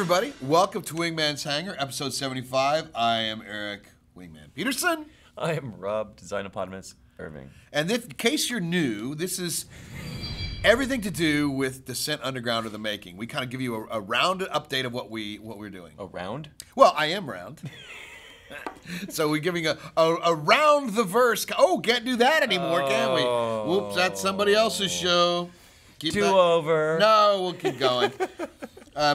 everybody. Welcome to Wingman's Hangar, episode 75. I am Eric Wingman Peterson. I am Rob, Designopotamus, Irving. And in case you're new, this is everything to do with Descent Underground or the making. We kind of give you a rounded update of what we're doing. A round? Well, I am round. So we're giving a round the verse. Oh, can't do that anymore, can we? Whoops, that's somebody else's show. Over. No, we'll keep going.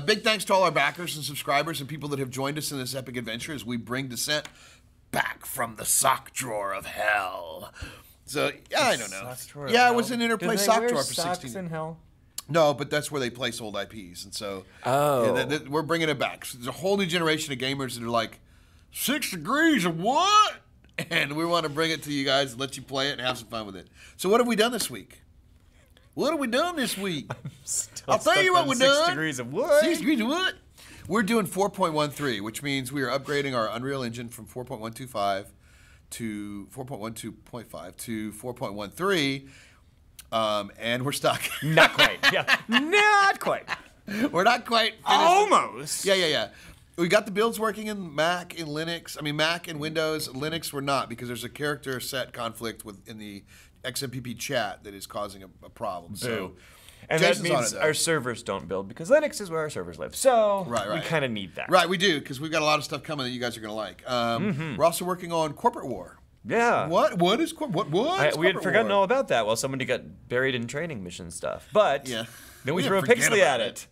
Big thanks to all our backers and subscribers and people that have joined us in this epic adventure as we bring Descent back from the sock drawer of hell. So, yeah, I don't know. Yeah, it was an Interplay sock drawer for 16 in hell? No, but that's where they place old IPs. And so we're bringing it back. So there's a whole new generation of gamers that are like, 6 degrees of what? And we want to bring it to you guys and let you play it and have some fun with it. So what have we done this week? What have we done this week? I'll tell you what we're doing. 6 degrees of what? 6 degrees of what? We're doing 4.13, which means we are upgrading our Unreal Engine from 4.125 to 4.12.5 to 4.13, and we're stuck. Not quite. Yeah, not quite. We're not quite finished. Almost. Yeah. We got the builds working in Mac, in Linux. I mean, Mac and Windows. Linux we're not because there's a character set conflict in the XMPP chat that is causing a problem. So, and Jason's that means our servers don't build because Linux is where our servers live. So we kind of need that. Right, we do because we've got a lot of stuff coming that you guys are going to like. We're also working on Corporate War. Yeah. What is Corporate War? We had forgotten all about that while somebody got buried in training mission stuff. But then we threw a Pixley at it.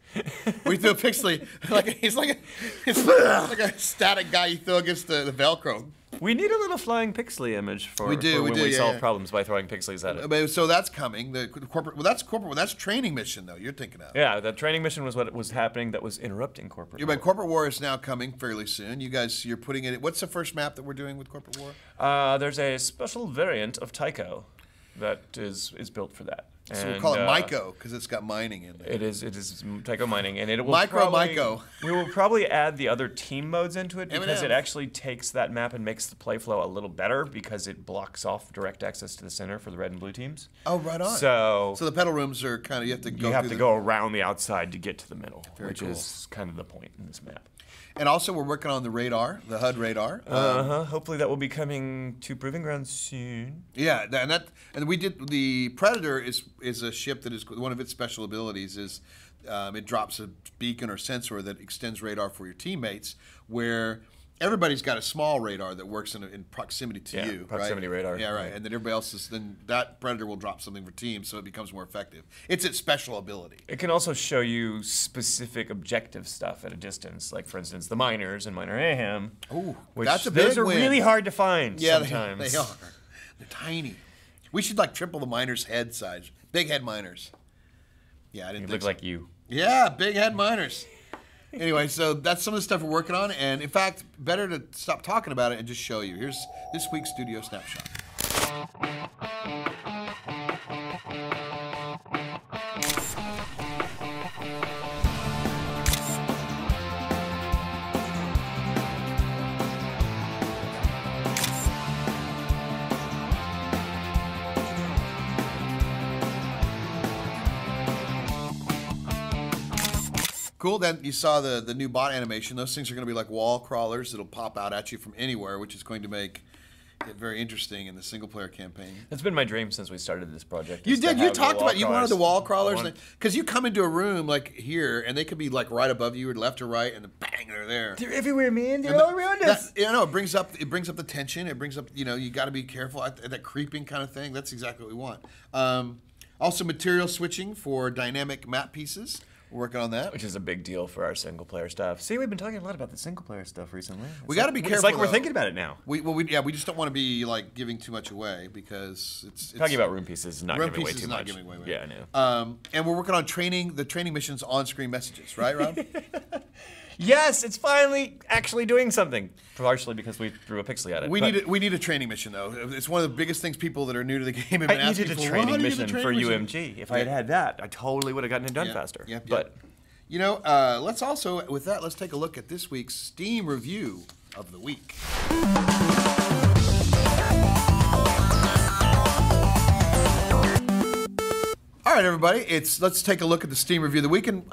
We threw a Pixley. He's like a static guy you throw against the Velcro. We need a little flying Pixley image for when we solve problems by throwing Pixleys at it. So that's coming. The corporate. Well, that's corporate. Well, that's training mission though. You're thinking of. Yeah, the training mission was what was happening that was interrupting Corporate War. But Corporate War is now coming fairly soon. You guys, you're putting it. What's the first map that we're doing with Corporate War? There's a special variant of Tycho that is built for that. So we'll call it Myco because it's got mining in it. It is Tycho mining, and it will Myco. We will probably add the other team modes into it because it actually takes that map and makes the play flow a little better because it blocks off direct access to the center for the red and blue teams. Oh, right on. So the pedal rooms are kind of you have to go around the outside to get to the middle, which is kind of the point in this map. And also, we're working on the radar, the HUD radar. Hopefully, that will be coming to Proving Grounds soon. Yeah, and we did. The Predator is a ship that is one of its special abilities is it drops a beacon or sensor that extends radar for your teammates. Where everybody's got a small radar that works in proximity to you, proximity radar. Yeah, right. And then everybody else then that Predator will drop something for teams, so it becomes more effective. It's its special ability. It can also show you specific objective stuff at a distance, like for instance the miners and Miner Mayhem. Ooh, that's a big win. Those are really hard to find. Yeah, sometimes. they are. They're tiny. We should triple the miners' head size. Big head miners. Yeah, I didn't. They look like you. Yeah, big head miners. Anyway, so that's some of the stuff we're working on, and in fact, better to stop talking about it and just show you. Here's this week's studio snapshot. Cool. Then you saw the new bot animation. Those things are going to be like wall crawlers that'll pop out at you from anywhere, which is going to make it very interesting in the single-player campaign. It's been my dream since we started this project. You did. You talked about you wanted the wall crawlers because you come into a room like here, and they could be like right above you, or left or right, and then bang, they're there. They're everywhere, man. They're all around us. It brings up the tension. It brings up you got to be careful that creeping kind of thing. That's exactly what we want. Also, material switching for dynamic map pieces. We're working on that. Which is a big deal for our single-player stuff. See, we've been talking a lot about the single-player stuff recently. We got to be careful. It's like we're thinking about it now. We just don't want to be giving too much away because it's talking about room pieces is not giving away too much. Giving away. Yeah, I know. And we're working on the training missions on-screen messages, right, Rob? Yes, it's finally actually doing something. Partially because we threw a Pixley at it. We need a training mission though. It's one of the biggest things people that are new to the game have been asking for. I needed a training mission for UMG. If I had had that, I totally would have gotten it done faster. But let's also let's take a look at this week's Steam review of the week. All right, everybody. Let's take a look at the Steam review of the week. And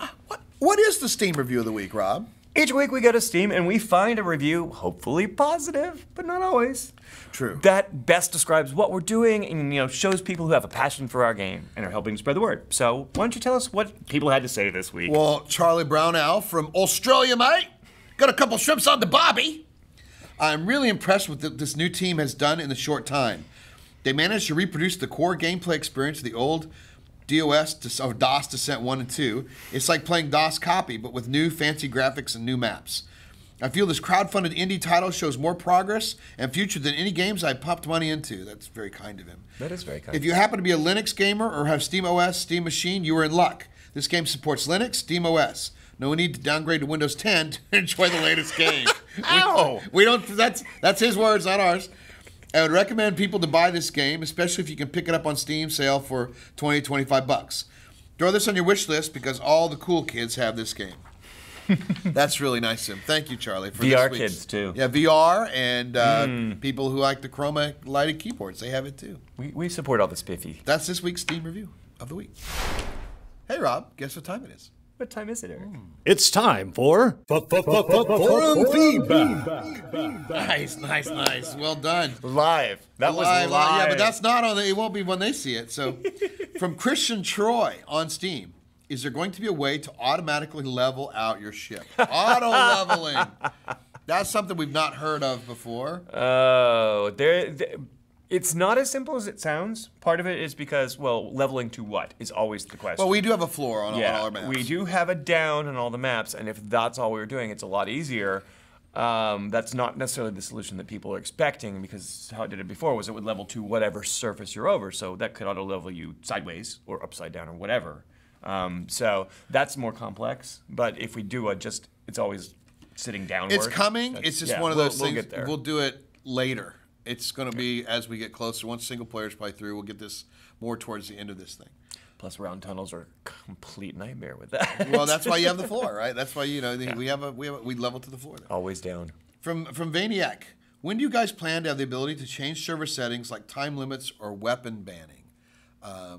what is the Steam review of the week, Rob? Each week we go to Steam and we find a review, hopefully positive, but not always. True. That best describes what we're doing and shows people who have a passion for our game and are helping spread the word. So why don't you tell us what people had to say this week? Well, Charliebrownau from Australia, mate. Got a couple shrimps on the bobby. I'm really impressed with what this new team has done in the short time. They managed to reproduce the core gameplay experience of the old DOS Descent 1 and 2. It's like playing DOS copy, but with new fancy graphics and new maps. I feel this crowdfunded indie title shows more progress and future than any games I pumped money into. That's very kind of him. That is very kind. If you happen to be a Linux gamer or have Steam OS, Steam Machine, you are in luck. This game supports Linux, Steam OS. No need to downgrade to Windows 10 to enjoy the latest game. Ow! We don't. That's his words, not ours. I would recommend people to buy this game, especially if you can pick it up on Steam sale for $20, $25. Throw this on your wish list because all the cool kids have this game. That's really nice of him. Thank you, Charlie. For VR this kids, too. Yeah, VR and people who like the chroma lighted keyboards. They have it, too. We support all the spiffy. That's this week's Steam review of the week. Hey, Rob, guess what time it is? What time is it, Eric? It's time for Forum Feedback. Nice. Well done. Live. That was live. Yeah, but that's not on. It won't be when they see it. So, from Christian Troy on Steam, is there going to be a way to automatically level out your ship? Auto leveling. That's something we've not heard of before. Oh, it's not as simple as it sounds. Part of it is because, well, leveling to what is always the question. Well, we do have a floor on all our maps. We do have a down on all the maps, and if that's all we were doing, it's a lot easier. That's not necessarily the solution that people are expecting, because how it did it before was it would level to whatever surface you're over, so that could auto-level you sideways or upside down or whatever. So that's more complex, but if we do it's always sitting downward. It's coming. It's just one of those things. We'll get there. We'll do it later. It's going to be as we get closer. Once single player's play through, we'll get this more towards the end of this thing. Plus, round tunnels are a complete nightmare with that. Well, that's why you have the floor, right? That's why we level to the floor there. Always down. From Vaniac, when do you guys plan to have the ability to change server settings like time limits or weapon banning?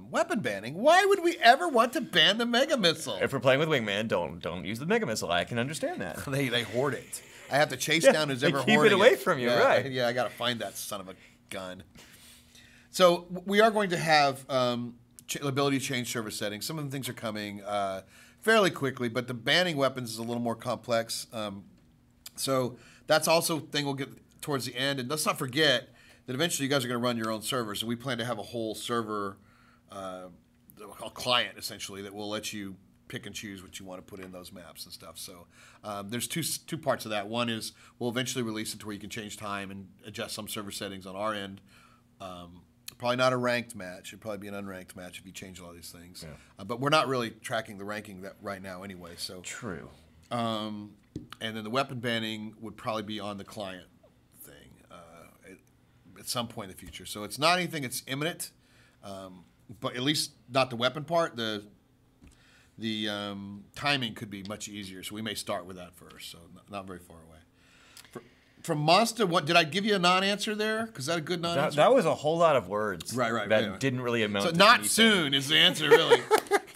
Weapon banning? Why would we ever want to ban the Mega Missile? If we're playing with Wingman, don't use the Mega Missile. I can understand that. They hoard it. I have to chase down who's ever hoarding it. Keep it away from you, right? Yeah, I got to find that son of a gun. So we are going to have the ability to change server settings. Some of the things are coming fairly quickly, but the banning weapons is a little more complex. So that's also a thing we'll get towards the end. And let's not forget that eventually you guys are going to run your own servers. And we plan to have a whole server, a client essentially, that will let you pick and choose what you want to put in those maps and stuff. So there's two parts of that. One is we'll eventually release it to where you can change time and adjust some server settings on our end. Probably not a ranked match. It'd probably be an unranked match if you change a lot of these things. Yeah. But we're not really tracking the ranking right now anyway. So true. And then the weapon banning would probably be on the client thing at some point in the future. So it's not anything that's imminent, but at least not the weapon part. The timing could be much easier, so we may start with that first, so not very far away. From Monster, what did I give you a non-answer there? Because that a good non-answer? That was a whole lot of words. Right. That didn't really amount to not anything. Soon is the answer, really.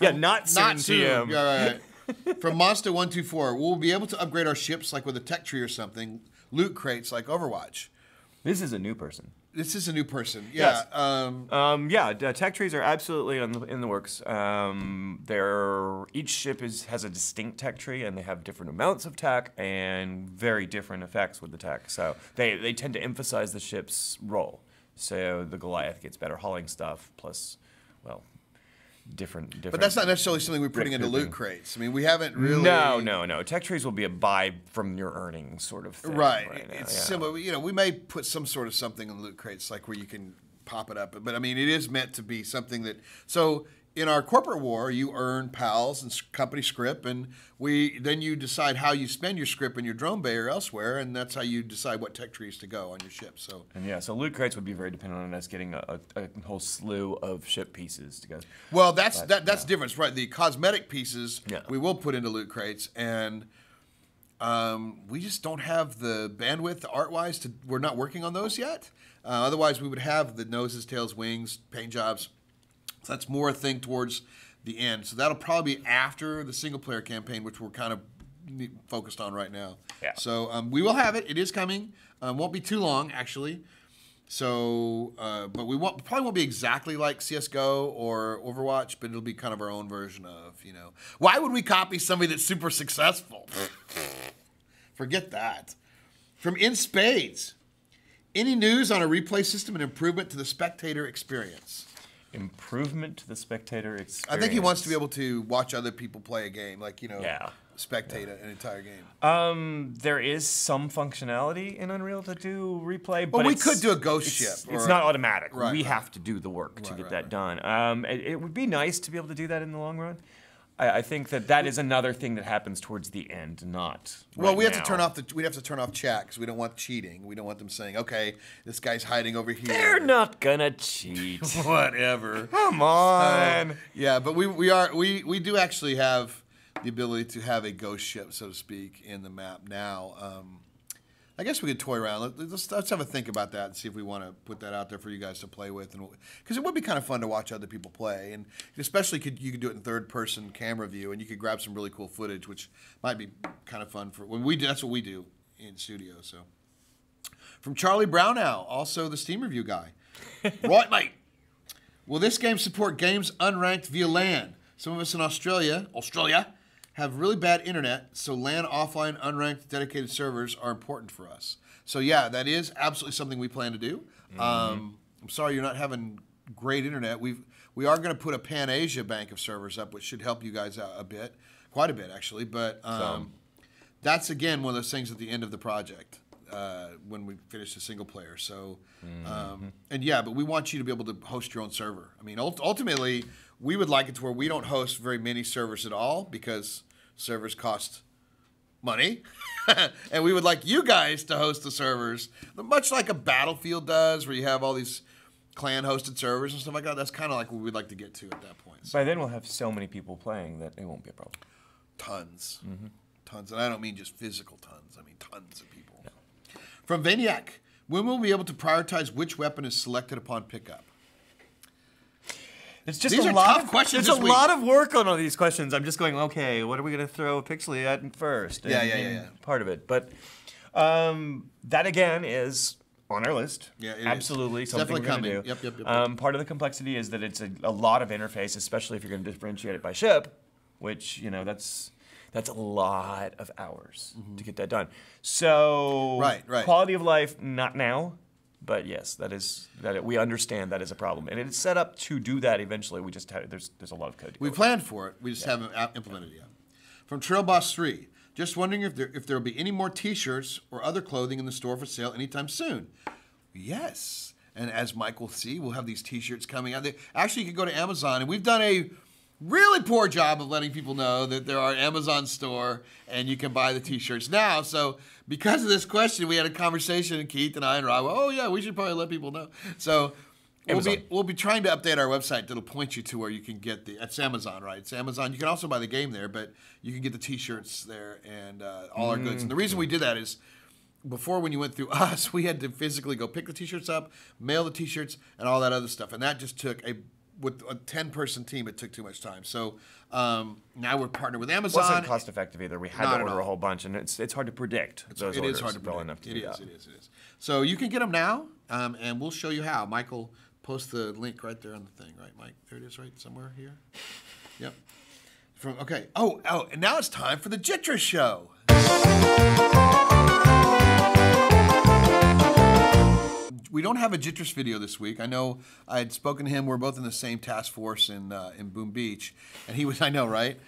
Yeah, not soon. Not soon. TM. Yeah, right. From Monster124, we'll be able to upgrade our ships like with a tech tree or something, loot crates like Overwatch. This is a new person. This is a new person. Yeah. Yes. Tech trees are absolutely in the works. Each ship has a distinct tech tree, and they have different amounts of tech and very different effects with the tech. So they tend to emphasize the ship's role. So the Goliath gets better hauling stuff, plus, well, different. But that's not necessarily something we're putting into loot crates. I mean, we haven't really. No. Tech trees will be a buy from your earnings sort of thing. Right. Now, it's similar. We may put some sort of something in loot crates, like where you can pop it up. But I mean, it is meant to be something that. So in our corporate war, you earn PALs and company script, and then you decide how you spend your script in your drone bay or elsewhere, and that's how you decide what tech trees to go on your ship. So so loot crates would be very dependent on us getting a whole slew of ship pieces to go. Well, that's different, right? The cosmetic pieces we will put into loot crates, and we just don't have the bandwidth art-wise we're not working on those yet. Otherwise, we would have the noses, tails, wings, paint jobs. So that's more a thing towards the end. So that'll probably be after the single-player campaign, which we're kind of, focused on right now. Yeah. So we will have it. It is coming. Won't be too long, actually. So, but probably won't be exactly like CS:GO or Overwatch, but it'll be kind of our own version of, you know. Why would we copy somebody that's super successful? Forget that. From In Spades, any news on a replay system and improvement to the spectator experience? Improvement to the spectator experience. I think he wants to be able to watch other people play a game, like, you know, spectate an entire game. There is some functionality in Unreal to do replay, but we could do a ghost ship. It's not automatic. Right, we have to do the work to get that done. It would be nice to be able to do that in the long run. I think that is another thing that happens towards the end, not well. We have now. to turn off we'd have to turn off chat because we don't want cheating. We don't want them saying, "Okay, this guy's hiding over here." They're not gonna cheat. Whatever. Come on. Yeah, but we do actually have the ability to have a ghost ship, so to speak, in the map now. I guess we could toy around. Let's have a think about that and see if we want to put that out there for you guys to play with, because it would be kind of fun to watch other people play, and especially you could do it in third-person camera view, and you could grab some really cool footage, which might be kind of fun for when we do. That's what we do in studio. So, from Charliebrownau, also the Steam review guy, right, mate. Will this game support games unranked via LAN? Some of us in Australia, have really bad internet, so LAN, offline, unranked, dedicated servers are important for us. So yeah, that is absolutely something we plan to do. I'm sorry you're not having great internet. We are going to put a Pan-Asia bank of servers up, which should help you guys out a bit, quite a bit actually. But that's again one of those things at the end of the project when we finish the single player. So and yeah, but we want you to be able to host your own server. I mean, ultimately, we would like it to where we don't host very many servers at all because servers cost money. And we would like you guys to host the servers, much like a Battlefield does, where you have all these clan-hosted servers and stuff like that. That's kind of like what we'd like to get to at that point. So. By then, we'll have so many people playing that it won't be a problem. Tons. Tons. And I don't mean just physical tons. I mean tons of people. No. From Vaniac, when will we be able to prioritize which weapon is selected upon pickup? It's just These are tough questions. There's a lot of work on all these questions. I'm just going, okay, what are we going to throw Pixley at first? Yeah. Part of it. But that, again, is on our list. Yeah, it absolutely. is. Something Definitely we're going to coming. do. Yep. Part of the complexity is that it's a lot of interface, especially if you're going to differentiate it by ship, which, you know, that's a lot of hours to get that done. So right. Quality of life, not now. But yes, we understand that is a problem, and it's set up to do that eventually. We just there's a lot of code. We planned for it. We just haven't implemented it yet. From Trail Boss 3, just wondering if there will be any more T-shirts or other clothing in the store for sale anytime soon. Yes, and as Mike will see, we'll have these T-shirts coming out. Actually, you can go to Amazon, and we've done a really poor job of letting people know that there are an Amazon store and you can buy the T-shirts now. So because of this question, we had a conversation, Keith and I and Rob. Oh yeah, we should probably let people know. So we'll be trying to update our website that'll point you to where you can get it's Amazon, right? It's Amazon. You can also buy the game there, but you can get the T-shirts there and all our goods. And the reason we did that is before, when you went through us, we had to physically go pick the T-shirts up, mail the T-shirts, and all that other stuff, and that just took with a 10-person team, it took too much time. So now we're partnered with Amazon. It wasn't cost effective either. We had to order a whole bunch, and it's hard to predict those orders. It is hard to predict. Enough to it is. So you can get them now, and we'll show you how. Michael, post the link right there on the thing, right, Mike? There it is, right somewhere here. Yep. Okay. Oh, and now it's time for the Jittress show. We don't have a Jittress video this week. I know I had spoken to him. We're both in the same task force in Boom Beach, and he was. I know, right?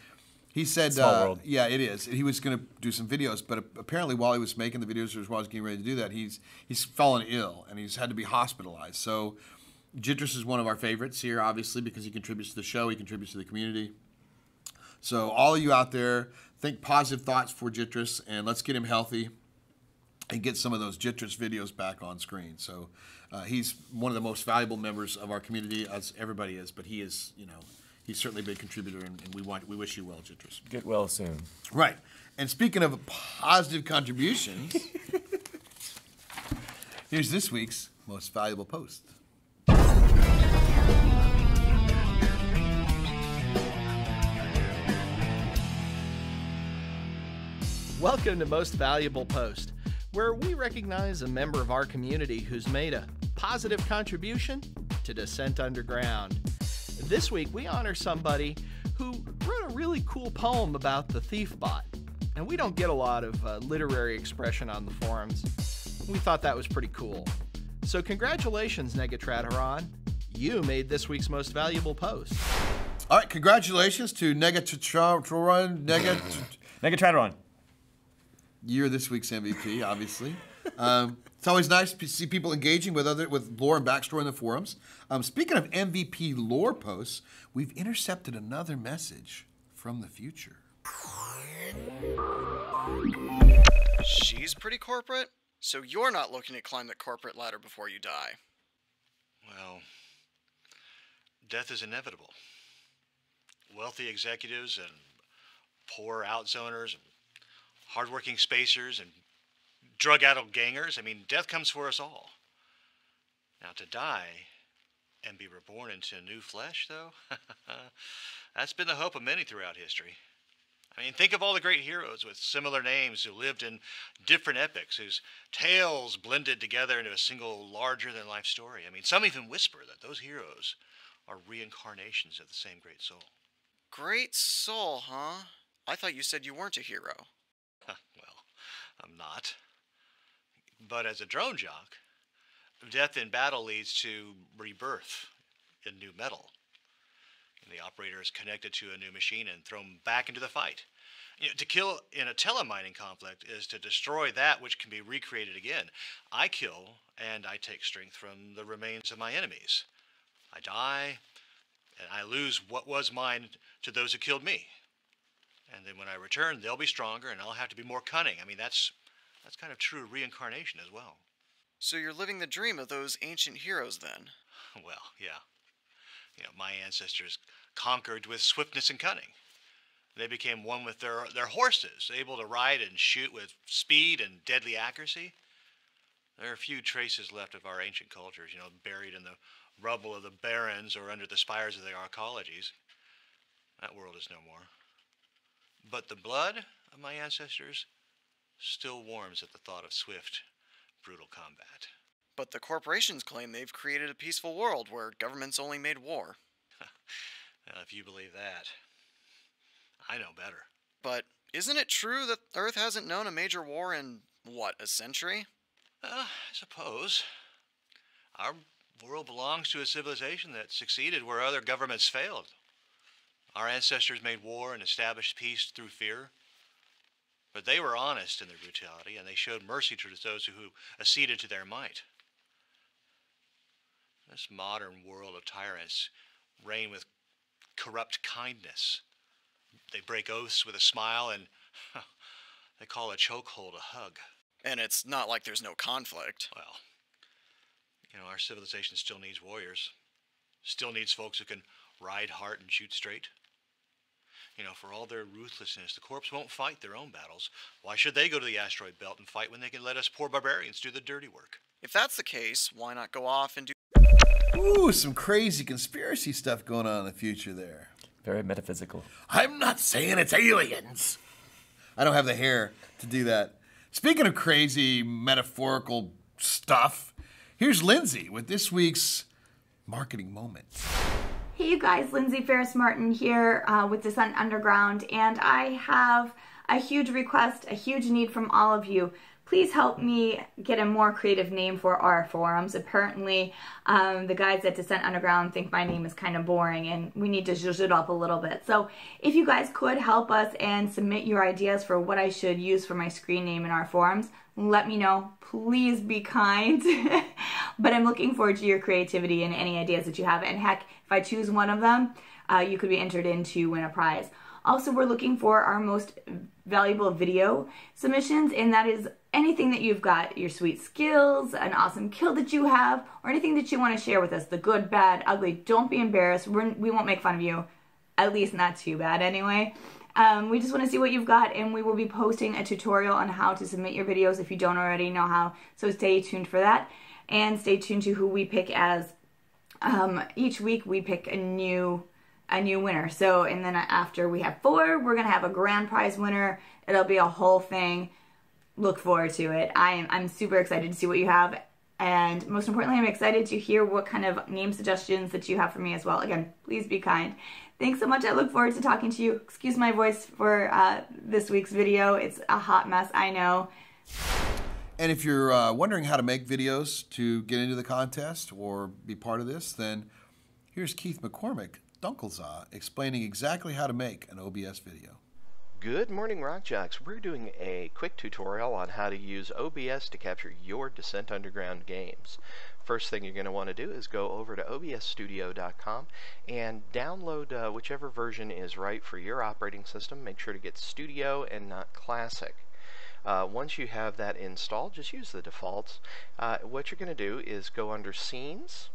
He said, Small world. "Yeah, it is." He was going to do some videos, but apparently, while he was making the videos, or while he was getting ready to do that, he's fallen ill and he's had to be hospitalized. So, Jittress is one of our favorites here, obviously, because he contributes to the show. He contributes to the community. So, all of you out there, think positive thoughts for Jittress, and let's get him healthy and get some of those Jittress videos back on screen. So he's one of the most valuable members of our community, as everybody is, but he is, he's certainly a big contributor, and we wish you well, Jittress. Get well soon. Right. And speaking of positive contributions, here's this week's most valuable post. Welcome to Most Valuable Post, where we recognize a member of our community who's made a positive contribution to Descent Underground. This week, we honor somebody who wrote a really cool poem about the thief bot. And we don't get a lot of literary expression on the forums. We thought that was pretty cool. So congratulations, Negatratoron. You made this week's Most Valuable Post. All right, congratulations to negatratoron. Negatratoron. You're this week's MVP, obviously. It's always nice to see people engaging with lore and backstory in the forums. Speaking of MVP lore posts, we've intercepted another message from the future. She's pretty corporate, so you're not looking to climb the corporate ladder before you die. Well, death is inevitable. Wealthy executives and poor outzoners and hardworking spacers and drug-addled gangers. I mean, death comes for us all. Now, to die and be reborn into new flesh, though, that's been the hope of many throughout history. I mean, think of all the great heroes with similar names who lived in different epochs, whose tales blended together into a single larger-than-life story. I mean, some even whisper that those heroes are reincarnations of the same great soul. Great soul, huh? I thought you said you weren't a hero. Well, I'm not. But as a drone jock, death in battle leads to rebirth in new metal. And the operator is connected to a new machine and thrown back into the fight. You know, to kill in a telemining conflict is to destroy that which can be recreated again. I kill, and I take strength from the remains of my enemies. I die, and I lose what was mine to those who killed me. And then when I return, they'll be stronger, and I'll have to be more cunning. I mean, that's kind of true reincarnation as well. So you're living the dream of those ancient heroes, then? Well, yeah. You know, my ancestors conquered with swiftness and cunning. They became one with their horses, able to ride and shoot with speed and deadly accuracy. There are few traces left of our ancient cultures, you know, buried in the rubble of the barrens or under the spires of the arcologies. That world is no more. But the blood of my ancestors still warms at the thought of swift, brutal combat. But the corporations claim they've created a peaceful world where governments only made war. Well, if you believe that, I know better. But isn't it true that Earth hasn't known a major war in, what, a century? I suppose. Our world belongs to a civilization that succeeded where other governments failed. Our ancestors made war and established peace through fear. But they were honest in their brutality, and they showed mercy to those who acceded to their might. This modern world of tyrants reign with corrupt kindness. They break oaths with a smile, and they call a chokehold a hug. And it's not like there's no conflict. Well, you know, our civilization still needs warriors. Still needs folks who can ride hard and shoot straight. You know, for all their ruthlessness, the corps won't fight their own battles. Why should they go to the asteroid belt and fight when they can let us poor barbarians do the dirty work? If that's the case, why not go off and do... Ooh, some crazy conspiracy stuff going on in the future there. Very metaphysical. I'm not saying it's aliens. I don't have the hair to do that. Speaking of crazy metaphorical stuff, here's Lindsay with this week's marketing moment. Hey you guys, Lindsay Ferris-Martin here with Descent Underground, and I have a huge request, a huge need from all of you. Please help me get a more creative name for our forums. Apparently, the guys at Descent Underground think my name is kind of boring, and we need to zhuzh it up a little bit. So if you guys could help us and submit your ideas for what I should use for my screen name in our forums, let me know. Please be kind. But I'm looking forward to your creativity and any ideas that you have. And heck, if I choose one of them, you could be entered in to win a prize. Also, we're looking for our most valuable video submissions, and that is anything that you've got, your sweet skills, an awesome kill that you have, or anything that you want to share with us, the good, bad, ugly. Don't be embarrassed. We won't make fun of you, at least not too bad anyway. We just want to see what you've got, and we will be posting a tutorial on how to submit your videos if you don't already know how, so stay tuned for that, and stay tuned to who we pick as each week we pick a new a new winner. So, and then after we have 4, we're going to have a grand prize winner. It'll be a whole thing. Look forward to it. I'm super excited to see what you have. And most importantly, I'm excited to hear what kind of name suggestions that you have for me as well. Again, please be kind. Thanks so much. I look forward to talking to you. Excuse my voice for this week's video. It's a hot mess, I know. And if you're wondering how to make videos to get into the contest or be part of this, then here's Keith McCormic, Dunkelza, explaining exactly how to make an OBS video. Good morning, Rock Jocks. We're doing a quick tutorial on how to use OBS to capture your Descent Underground games. First thing you're going to want to do is go over to obsstudio.com and download whichever version is right for your operating system. Make sure to get Studio and not Classic. Once you have that installed, just use the defaults. What you're going to do is go under Scenes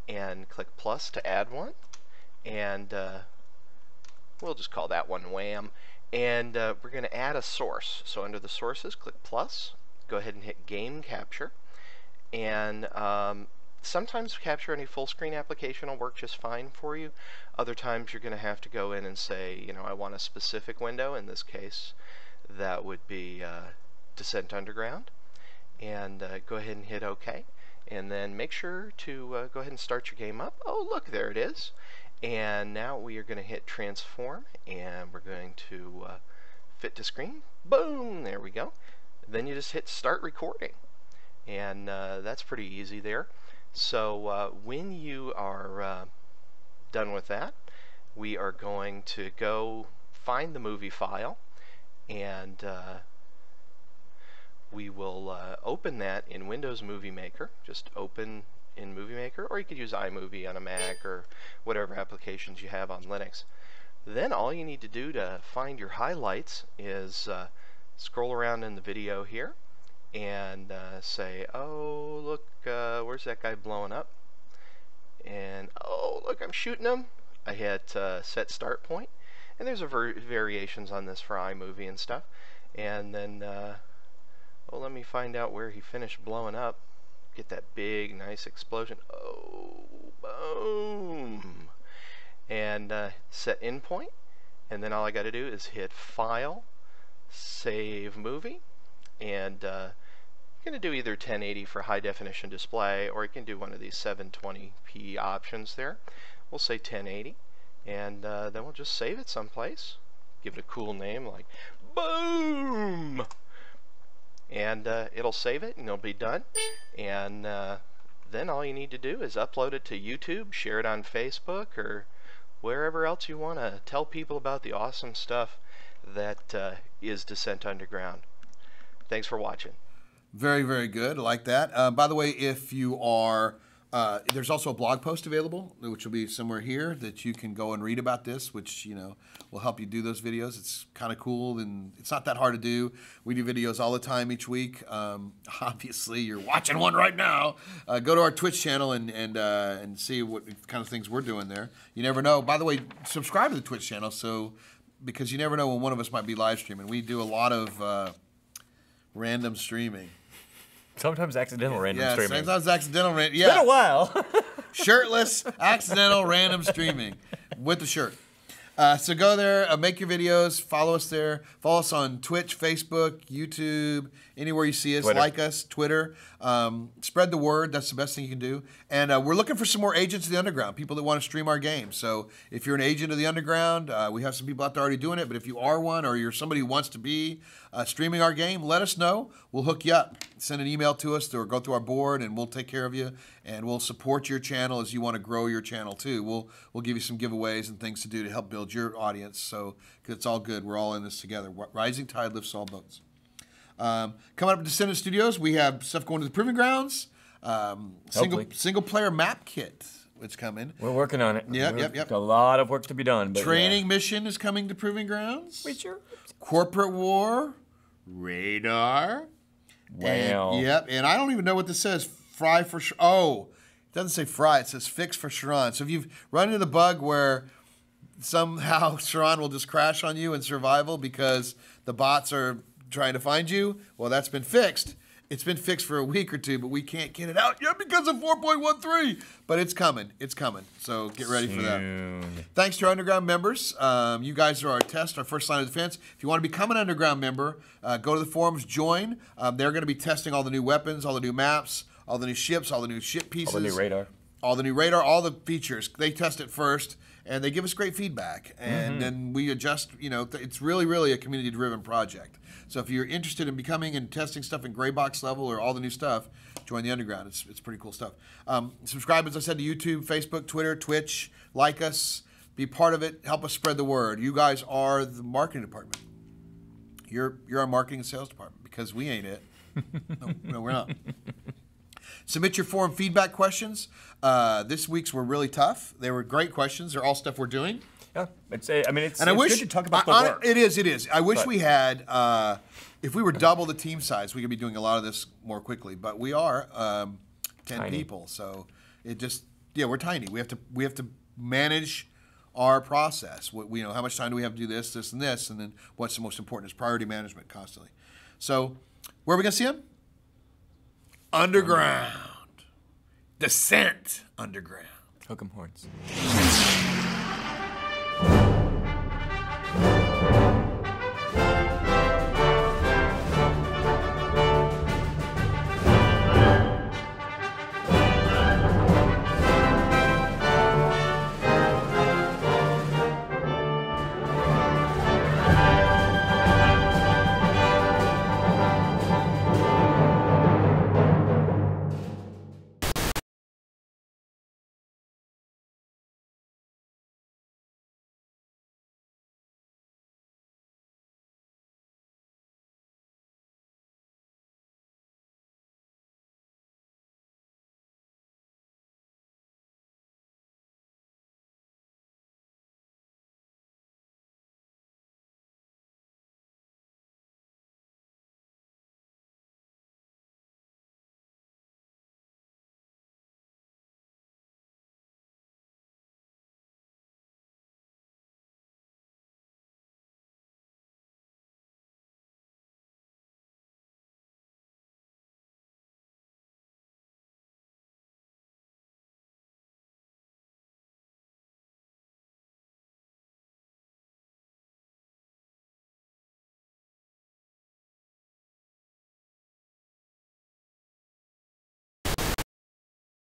and click plus to add one, and we'll just call that one Wham. And we're going to add a source. So under the sources, click plus, go ahead and hit Game Capture. And sometimes Capture Any Full Screen application will work just fine for you. Other times you're going to have to go in and say, you know, I want a specific window. In this case, that would be Descent Underground. And go ahead and hit OK. And then make sure to go ahead and start your game up. Oh, look, there it is. And now we are going to hit transform, and we're going to fit to screen. Boom! There we go. Then you just hit start recording, and that's pretty easy there. So when you are done with that, we are going to go find the movie file, and we will open that in Windows Movie Maker. Just open in Movie Maker, or you could use iMovie on a Mac or whatever applications you have on Linux. Then all you need to do to find your highlights is scroll around in the video here and say, oh look, where's that guy blowing up? And oh look, I'm shooting him. I hit set start point, and there's variations on this for iMovie and stuff. And then oh, let me find out where he finished blowing up. Get that big, nice explosion. Oh, boom. And set endpoint. And then all I got to do is hit File, Save Movie. And you're going to do either 1080 for high definition display, or you can do one of these 720p options there. We'll say 1080. And then we'll just save it someplace. Give it a cool name like Boom! And it'll save it and it'll be done. And then all you need to do is upload it to YouTube, share it on Facebook, or wherever else you want to tell people about the awesome stuff that is Descent Underground. Thanks for watching. Very, very good. I like that. By the way, if you are, there's also a blog post available, which will be somewhere here, that you can go and read about this, which, you know, will help you do those videos. It's kind of cool, and it's not that hard to do. We do videos all the time each week. Obviously, you're watching one right now. Go to our Twitch channel and see what kind of things we're doing there. You never know. By the way, subscribe to the Twitch channel, because you never know when one of us might be live streaming. We do a lot of random streaming. Sometimes accidental random streaming. Sometimes accidental random. It's been a while. Shirtless, accidental random streaming with the shirt. So go there, make your videos, follow us there. Follow us on Twitch, Facebook, YouTube, anywhere you see us. Twitter. Like us, Twitter. Spread the word. That's the best thing you can do. And we're looking for some more agents of the underground, people that want to stream our games. So if you're an agent of the underground, we have some people out there already doing it. But if you are one, or you're somebody who wants to be streaming our game, let us know. We'll hook you up. Send an email to us or go through our board, and we'll take care of you. And we'll support your channel as you want to grow your channel too. We'll give you some giveaways and things to do to help build your audience. So, because it's all good. We're all in this together. Rising tide lifts all boats. Coming up at Descendent Studios, we have stuff going to the Proving Grounds. Single player map kit is coming. We're working on it. Yep. A lot of work to be done. But Training mission is coming to Proving Grounds. We sure. Corporate War, Radar. Wow. And I don't even know what this says. Fry for it doesn't say fry. It says fix for Sharon. So if you've run into the bug where somehow Sharon will just crash on you in survival because the bots are trying to find you, well, that's been fixed. It's been fixed for a week or two, but we can't get it out yet because of 4.13. But it's coming. It's coming. So get ready for that. Thanks to our Underground members. You guys are our test, our first line of defense. If you want to become an Underground member, go to the forums, join. They're going to be testing all the new weapons, all the new maps, all the new ships, all the new ship pieces. All the new radar. All the new radar, all the features. They test it first, and they give us great feedback. And then we adjust. You know, it's really, really a community-driven project. So if you're interested in becoming and testing stuff in gray box level or all the new stuff, join the Underground. It's pretty cool stuff. Subscribe, as I said, to YouTube, Facebook, Twitter, Twitch. Like us. Be part of it. Help us spread the word. You guys are the marketing department. You're our marketing and sales department because we ain't it. No, we're not. Submit your forum feedback questions. This week's were really tough. They were great questions. They're all stuff we're doing. Yeah, it's good to talk about the work. It is. I wish we had, if we were double the team size, we could be doing a lot of this more quickly. But we are 10 Tiny. people, so it just, we're tiny. We have to manage our process. How much time do we have to do this, and this, and then what's the most important is priority management constantly. So, where are we gonna see them? Underground. Descent Underground. Hook 'em horns.